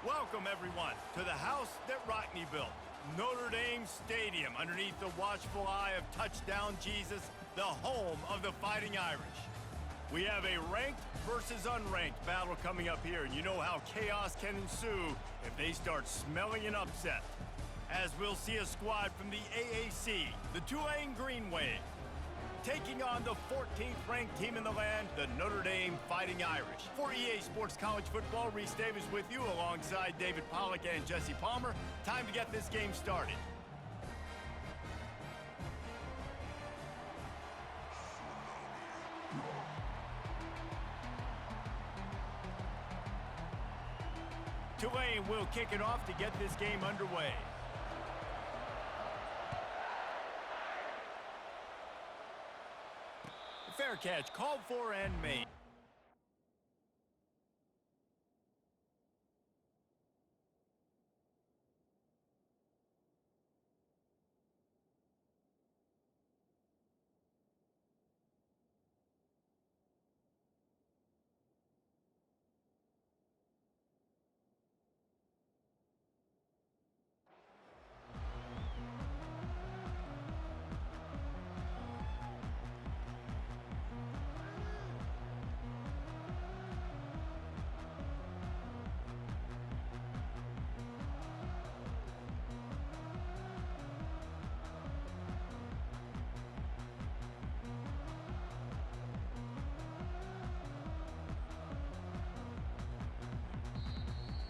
Welcome, everyone, to the house that Rockne built, Notre Dame Stadium, underneath the watchful eye of Touchdown Jesus, the home of the Fighting Irish. We have a ranked versus unranked battle coming up here, and you know how chaos can ensue if they start smelling an upset. As we'll see a squad from the AAC, the Tulane Green Wave, taking on the 14th ranked team in the land, the Notre Dame Fighting Irish. For EA Sports College Football, Reese Davis with you alongside David Pollack and Jesse Palmer. Time to get this game started. Tulane will kick it off to get this game underway. Fair catch, called for and made.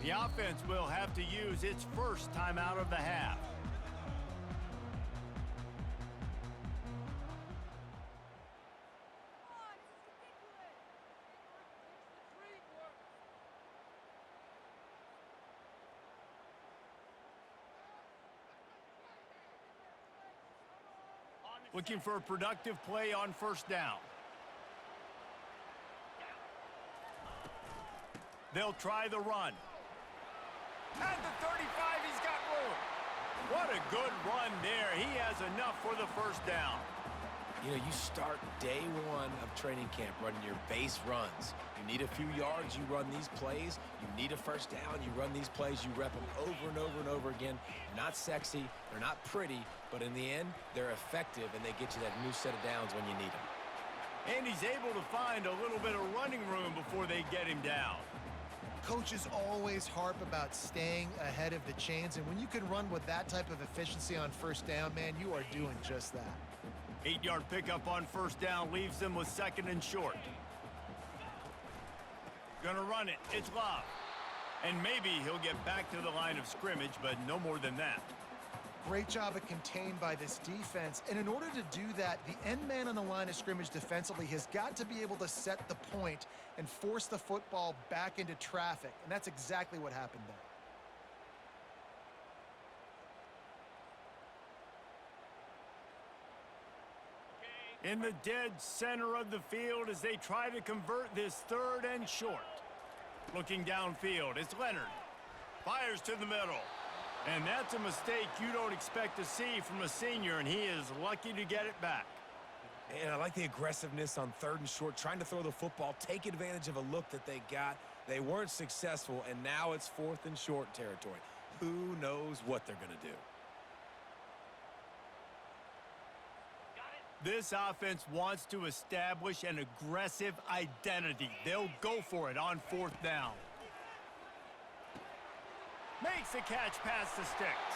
The offense will have to use its first timeout of the half. Looking for a productive play on first down. They'll try the run. At the 35, he's got room. What a good run there. He has enough for the first down. You know, you start day one of training camp running your base runs. You need a few yards, you run these plays. You need a first down, you run these plays. You rep them over and over and over again. They're not sexy, they're not pretty, but in the end, they're effective, and they get you that new set of downs when you need them. And he's able to find a little bit of running room before they get him down. Coaches always harp about staying ahead of the chains, and when you can run with that type of efficiency on first down, man, you are doing just that. 8-yard pickup on first down leaves them with second and short. Gonna run it. It's Love. And maybe he'll get back to the line of scrimmage, but no more than that. Great job of contained by this defense, and in order to do that, the end man on the line of scrimmage defensively has got to be able to set the point and force the football back into traffic, and that's exactly what happened there. In the dead center of the field as they try to convert this third and short. Looking downfield, it's Leonard. Fires to the middle. And that's a mistake you don't expect to see from a senior, and he is lucky to get it back. And I like the aggressiveness on third and short, trying to throw the football, take advantage of a look that they got. They weren't successful, and now it's fourth and short territory. Who knows what they're going to do? This offense wants to establish an aggressive identity. They'll go for it on fourth down. Makes the catch past the sticks.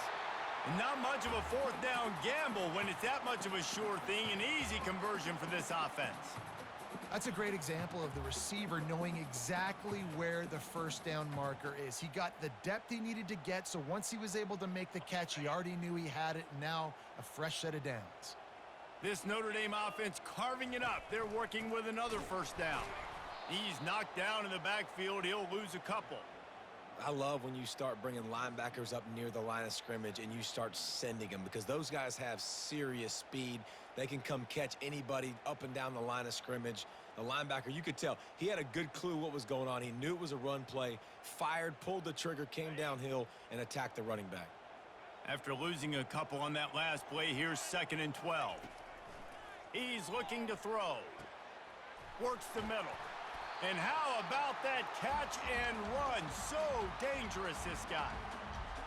Not much of a fourth down gamble when it's that much of a sure thing. An easy conversion for this offense. That's a great example of the receiver knowing exactly where the first down marker is. He got the depth he needed to get, so once he was able to make the catch, he already knew he had it, and now a fresh set of downs. This Notre Dame offense carving it up. They're working with another first down. He's knocked down in the backfield. He'll lose a couple. I love when you start bringing linebackers up near the line of scrimmage and you start sending them, because those guys have serious speed. They can come catch anybody up and down the line of scrimmage. The linebacker, you could tell, he had a good clue what was going on. He knew it was a run play, fired, pulled the trigger, came downhill, and attacked the running back. After losing a couple on that last play, here's 2nd and 12. He's looking to throw. Works the middle. And how about that catch and run? So dangerous, this guy.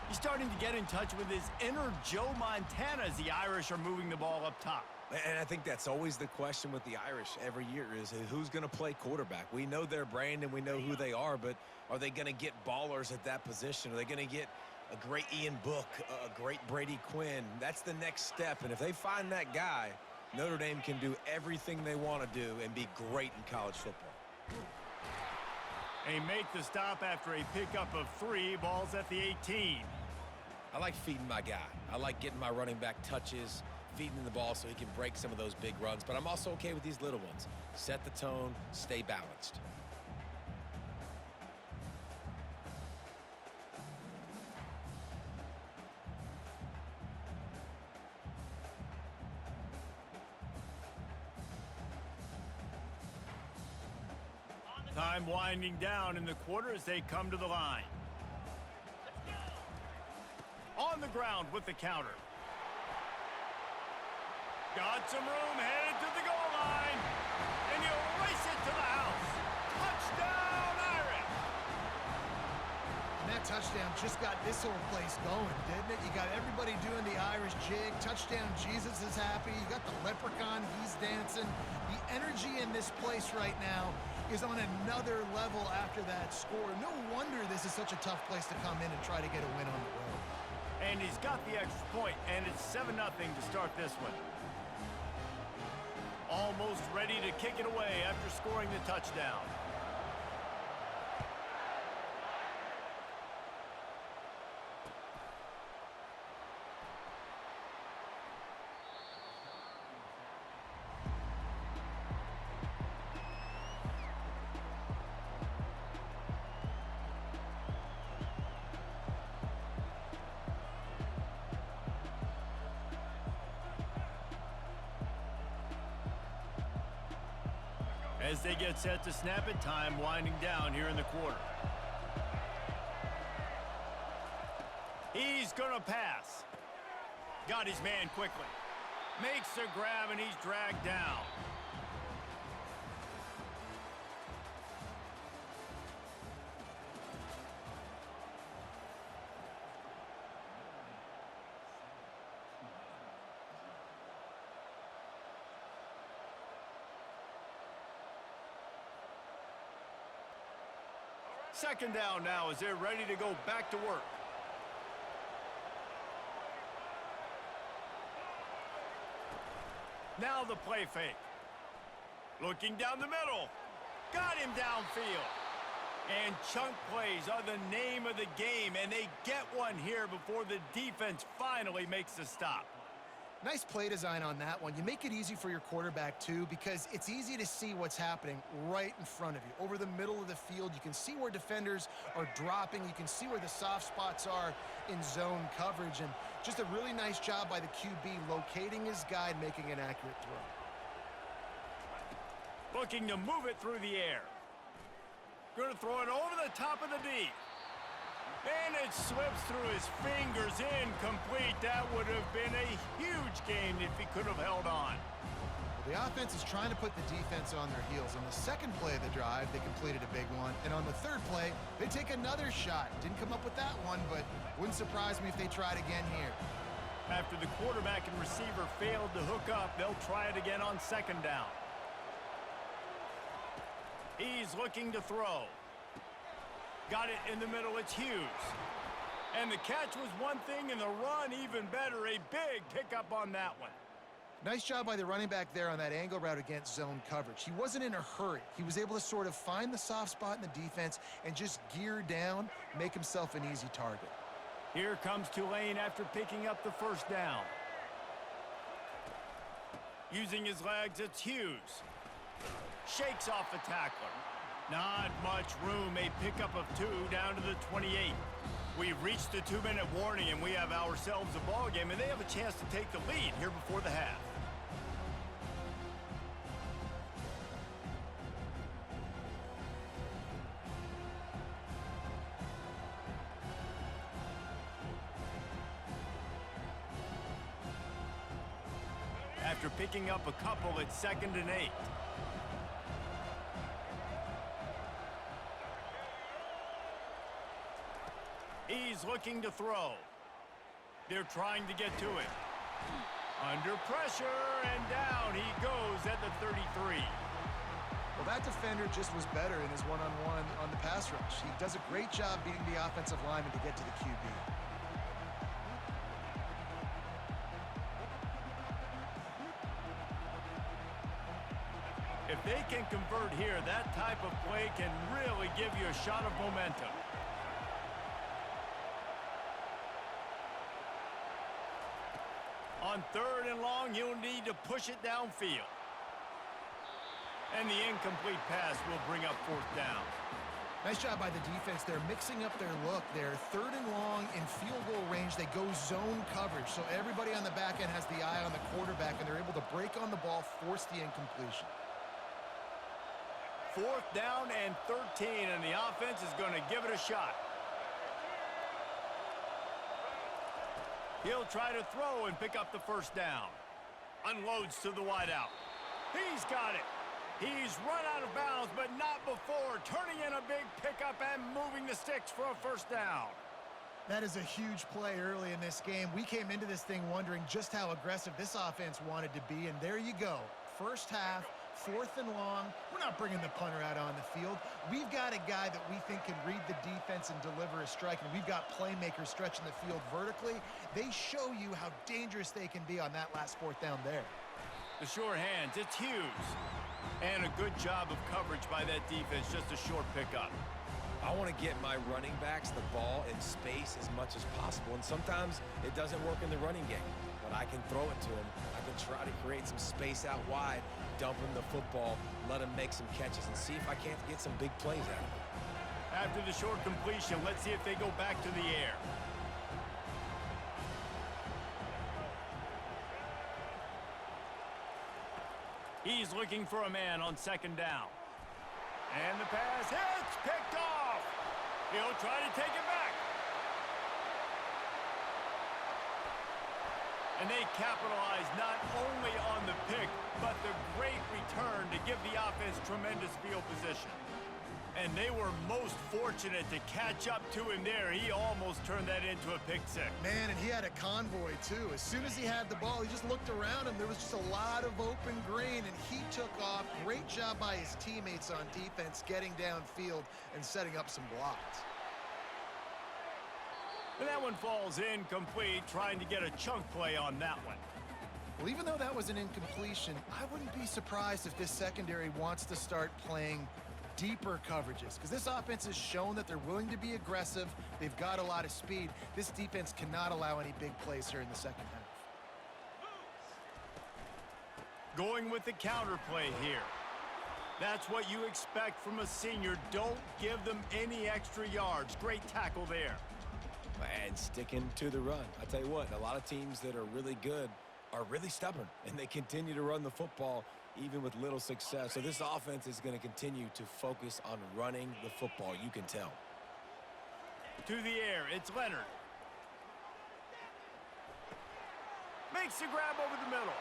He's starting to get in touch with his inner Joe Montana as the Irish are moving the ball up top. And I think that's always the question with the Irish every year is who's going to play quarterback. We know their brand and we know who they are, but are they going to get ballers at that position? Are they going to get a great Ian Book, a great Brady Quinn? That's the next step, and if they find that guy, Notre Dame can do everything they want to do and be great in college football. They make the stop after a pickup of 3 balls at the 18. I like feeding my guy. I like getting my running back touches, feeding him the ball so he can break some of those big runs, but I'm also okay with these little ones. Set the tone, stay balanced. Time winding down in the quarter as they come to the line. On the ground with the counter. Got some room, headed to the goal line. And you race it to the house. Touchdown, Irish! And that touchdown just got this whole place going, didn't it? You got everybody doing the Irish jig. Touchdown Jesus is happy. You got the leprechaun, he's dancing. The energy in this place right now is on another level after that score. No wonder this is such a tough place to come in and try to get a win on the road. And he's got the extra point, and it's 7-0 to start this one. Almost ready to kick it away after scoring the touchdown. As they get set to snap it, time winding down here in the quarter. He's gonna pass. Got his man quickly. Makes a grab and he's dragged down. Second down now as they're ready to go back to work. Now the play fake. Looking down the middle. Got him downfield. And chunk plays are the name of the game, and they get one here before the defense finally makes the stop. Nice play design on that one. You make it easy for your quarterback, too, because it's easy to see what's happening right in front of you. Over the middle of the field, you can see where defenders are dropping. You can see where the soft spots are in zone coverage. And just a really nice job by the QB locating his guy and making an accurate throw. Looking to move it through the air. Going to throw it over the top of the D. And it slips through his fingers, incomplete. That would have been a huge gain if he could have held on. Well, the offense is trying to put the defense on their heels. On the second play of the drive, they completed a big one. And on the third play, they take another shot. Didn't come up with that one, but wouldn't surprise me if they tried again here. After the quarterback and receiver failed to hook up, they'll try it again on second down. He's looking to throw. Got it in the middle, it's Hughes. And the catch was one thing, and the run even better. A big pickup on that one. Nice job by the running back there on that angle route against zone coverage. He wasn't in a hurry. He was able to sort of find the soft spot in the defense and just gear down, make himself an easy target. Here comes Tulane after picking up the first down. Using his legs, it's Hughes. Shakes off the tackler. Not much room, a pickup of 2 down to the 28. We've reached the 2-minute warning, and we have ourselves a ball game, and they have a chance to take the lead here before the half. After picking up a couple, it's 2nd and 8. He's looking to throw. They're trying to get to it. Under pressure, and down he goes at the 33. Well, that defender just was better in his one-on-one on the pass rush. He does a great job beating the offensive lineman to get to the QB. If they can convert here, that type of play can really give you a shot of momentum. On 3rd and long, you'll need to push it downfield. And the incomplete pass will bring up 4th down. Nice job by the defense. They're mixing up their look. They're 3rd and long in field goal range. They go zone coverage, so everybody on the back end has the eye on the quarterback, and they're able to break on the ball, force the incompletion. 4th down and 13, and the offense is going to give it a shot. He'll try to throw and pick up the 1st down. Unloads to the wideout. He's got it. He's run out of bounds, but not before turning in a big pickup and moving the sticks for a 1st down. That is a huge play early in this game. We came into this thing wondering just how aggressive this offense wanted to be, and there you go. First half, 4th and long. We're not bringing the punter out on the field. We've got a guy that we think can read the defense and deliver a strike, and we've got playmakers stretching the field vertically. They show you how dangerous they can be on that last 4th down there. The short hands, it's Hughes. And a good job of coverage by that defense, just a short pickup. I want to get my running backs the ball in space as much as possible, and sometimes it doesn't work in the running game. But I can throw it to him. I can try to create some space out wide, dump him the football, let him make some catches, and see if I can't get some big plays out of it. After the short completion, let's see if they go back to the air. He's looking for a man on 2nd down. And the pass hits, picked off. He'll try to take it back. And they capitalize not only on the pick, but the great return to give the offense tremendous field position. And they were most fortunate to catch up to him there. He almost turned that into a pick six. Man, and he had a convoy, too. As soon as he had the ball, he just looked around him. There was just a lot of open green, and he took off. Great job by his teammates on defense, getting downfield and setting up some blocks. And that one falls incomplete, trying to get a chunk play on that one. Well, even though that was an incompletion, I wouldn't be surprised if this secondary wants to start playing deeper coverages, because this offense has shown that they're willing to be aggressive. They've got a lot of speed. This defense cannot allow any big plays here in the 2nd half. Going with the counter play here. That's what you expect from a senior. Don't give them any extra yards. Great tackle there. And sticking to the run. I tell you what, a lot of teams that are really good are really stubborn, and they continue to run the football even with little success. So this offense is going to continue to focus on running the football, you can tell. To the air, it's Leonard. Makes the grab over the middle.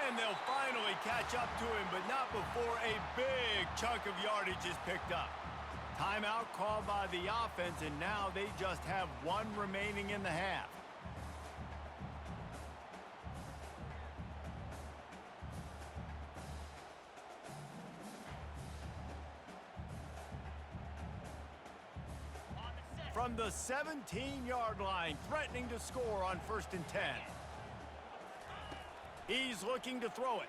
And they'll finally catch up to him, but not before a big chunk of yardage is picked up. Timeout called by the offense, and now they just have one remaining in the half. From the 17-yard line, threatening to score on 1st and 10. He's looking to throw it.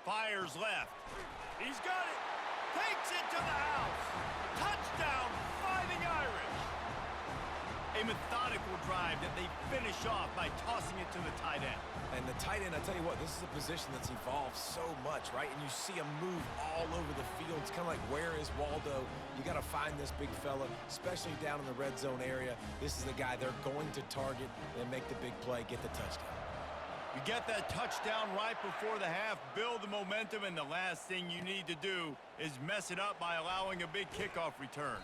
Fires left. He's got it. Takes it to the house. Touchdown, Fighting Irish. A methodical drive that they finish off by tossing it to the tight end. And the tight end, I tell you what, this is a position that's evolved so much, right? And you see him move all over the field. It's kind of like, where is Waldo? You got to find this big fella, especially down in the red zone area. This is the guy they're going to target and make the big play, get the touchdown. You get that touchdown right before the half, build the momentum, and the last thing you need to do is mess it up by allowing a big kickoff return.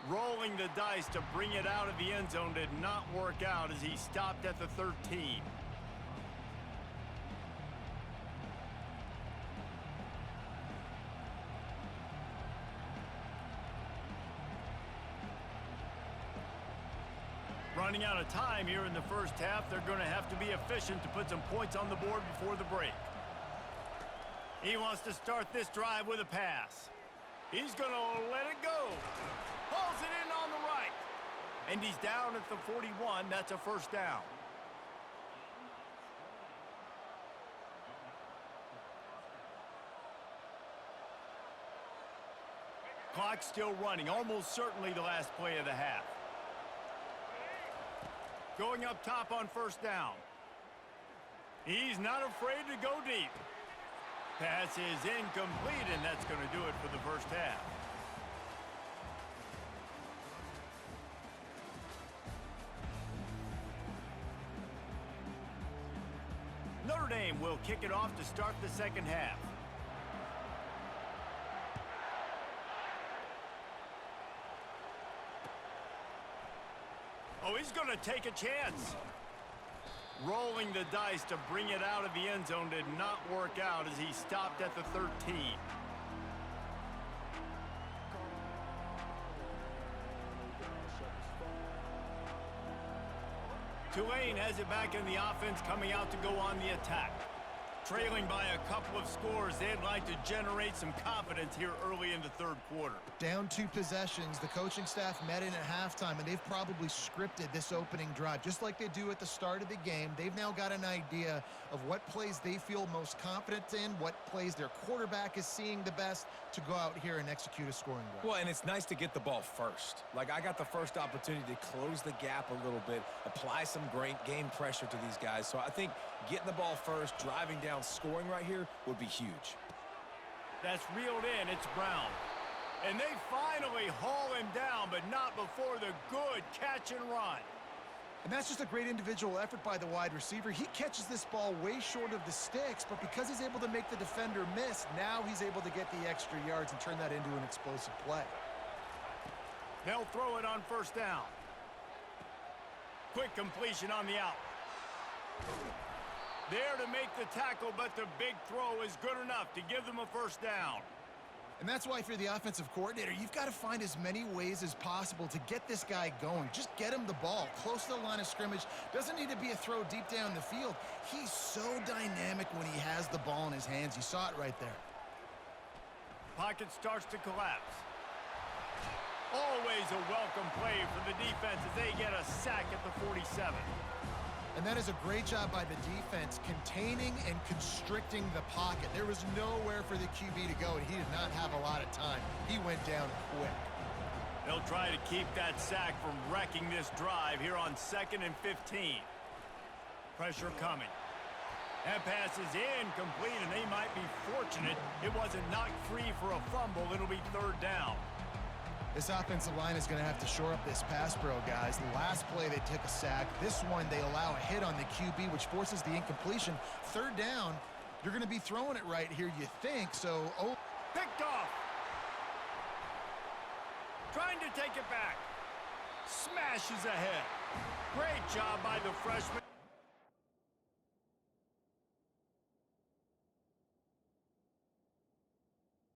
Rolling the dice to bring it out of the end zone did not work out as he stopped at the 13. Running out of time here in the first half, they're going to have to be efficient to put some points on the board before the break. He wants to start this drive with a pass. He's going to let it go. Pulls it in on the right. And he's down at the 41. That's a first down. Clock still running, almost certainly the last play of the half. Going up top on first down. He's not afraid to go deep. Pass is incomplete, and that's going to do it for the first half. Notre Dame will kick it off to start the second half. Oh, he's going to take a chance. Rolling the dice to bring it out of the end zone did not work out as he stopped at the 13. Tulane has it back in the offense, coming out to go on the attack. Trailing by a couple of scores, they'd like to generate some confidence here early in the third quarter. Down 2 possessions, the coaching staff met in at halftime, and they've probably scripted this opening drive. Just like they do at the start of the game, they've now got an idea of what plays they feel most confident in, what plays their quarterback is seeing the best to go out here and execute a scoring drive. Well, and it's nice to get the ball first. Like, I got the first opportunity to close the gap a little bit, apply some great game pressure to these guys. So I think getting the ball first, driving down, scoring right here would be huge. That's reeled in. It's Brown. And they finally haul him down, but not before the good catch and run. And that's just a great individual effort by the wide receiver. He catches this ball way short of the sticks, but because he's able to make the defender miss, now he's able to get the extra yards and turn that into an explosive play. They'll throw it on first down. Quick completion on the out. There to make the tackle, but the big throw is good enough to give them a first down. And that's why if you're the offensive coordinator, you've got to find as many ways as possible to get this guy going. Just get him the ball close to the line of scrimmage. Doesn't need to be a throw deep down the field. He's so dynamic when he has the ball in his hands. You saw it right there. Pocket starts to collapse. Always a welcome play for the defense as they get a sack at the 47. And that is a great job by the defense, containing and constricting the pocket. There was nowhere for the QB to go, and he did not have a lot of time. He went down quick. They'll try to keep that sack from wrecking this drive here on 2nd and 15. Pressure coming. That pass is incomplete, and they might be fortunate it wasn't knocked free for a fumble. It'll be 3rd down. This offensive line is going to have to shore up this pass pro, guys. The last play, they took a sack. This one, they allow a hit on the QB, which forces the incompletion. 3rd down, you're going to be throwing it right here, you think. So, picked off. Trying to take it back. Smashes ahead. Great job by the freshman.